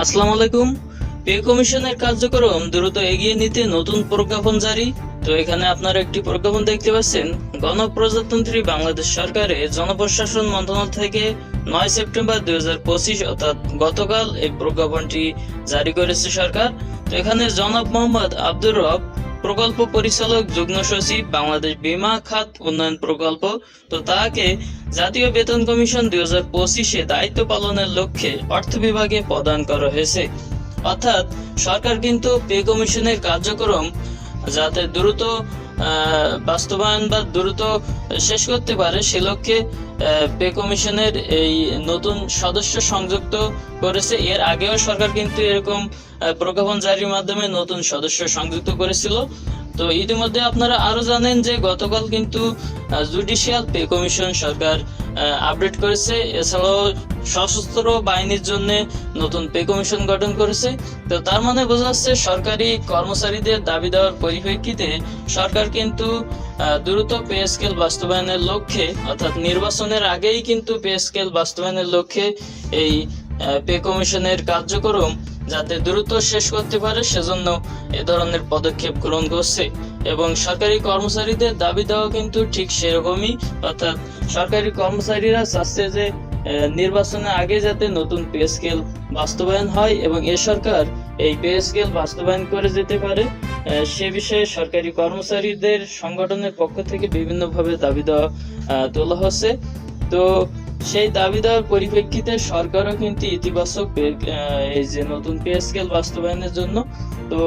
আসসালামু আলাইকুম। পে কমিশনের কার্যক্রম দ্রুত এগিয়ে নিতে নতুন প্রজ্ঞাপন জারি। তো এখানে আপনারা একটি প্রজ্ঞাপন দেখতে পাচ্ছেন। গণপ্রজাতন্ত্রী বাংলাদেশ সরকারের জনপ্রশাসন মন্ত্রণালয় থেকে 9 সেপ্টেম্বর 2025 অর্থাৎ গতকাল এই প্রজ্ঞাপনটি জারি করেছে সরকার। তো এখানে জনাব মোহাম্মদ আব্দুর রব, প্রকল্প পরিচালক, যুগ্ম সচিব, বাংলাদেশ বীমা খাত উন্নয়ন প্রকল্প, তো তাকে জাতীয় বেতন কমিশন 2025-এ দায়িত্ব পালনের লক্ষ্যে অর্থ বিভাগে প্রদান করা হয়েছে। অর্থাৎ সরকার কিন্তু পে কমিশনের কার্যক্রম যাতে দ্রুত বাস্তবায়ন বা দ্রুত শেষ করতে পারে সে লক্ষ্যে পে কমিশনের এই নতুন সদস্য সংযুক্ত করেছে। এর আগেও সরকার কিন্তু এরকম প্রজ্ঞাপন জারির মাধ্যমে নতুন সদস্য সংযুক্ত করেছিল। তো ইতিমধ্যে আপনারা আরো জানেন যে গতকাল কিন্তু জুডিশিয়াল পে কমিশন সরকার আপডেট করেছে। এছাড়াও সশস্ত্র বাহিনীর জন্য নতুন পে কমিশন গঠন করেছে। তো তার মানে বোঝা যাচ্ছে সরকারি কর্মচারীদের দাবি দেওয়ার পরিপ্রেক্ষিতে সরকার কিন্তু দ্রুত পে স্কেল বাস্তবায়নের লক্ষ্যে অর্থাৎ নির্বাচনের আগেই কিন্তু পে স্কেল বাস্তবায়নের লক্ষ্যে এই পে কমিশনের কার্যক্রম যাতে দ্রুত শেষ করতে পারে সেজন্য এ ধরনের পদক্ষেপ গ্রহণ করছে। এবং সরকারি কর্মচারীদের দাবি দেওয়া কিন্তু ঠিক সেরকমই, অর্থাৎ সরকারি কর্মচারীরা চাচ্ছে যে নির্বাচনের আগে যাতে নতুন পে স্কেল বাস্তবায়ন হয় এবং এ সরকার এই পে স্কেল বাস্তবায়ন করে যেতে পারে সে বিষয়ে সরকারি কর্মচারীদের সংগঠনের পক্ষ থেকে বিভিন্নভাবে দাবি দেওয়া তোলা হচ্ছে। তো সেই দাবি দেওয়ার পরিপ্রেক্ষিতে সরকারও কিন্তু ইতিবাচক এই যে নতুন পে স্কেল বাস্তবায়নের জন্য। তো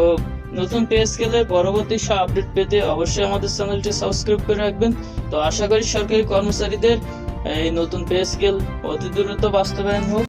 নতুন পে স্কেলের পরবর্তী সব আপডেট পেতে অবশ্যই আমাদের চ্যানেলটি সাবস্ক্রাইব করে রাখবেন। তো আশা করি সরকারি কর্মচারীদের এই নতুন পে স্কেল অতি দ্রুত বাস্তবায়ন হোক।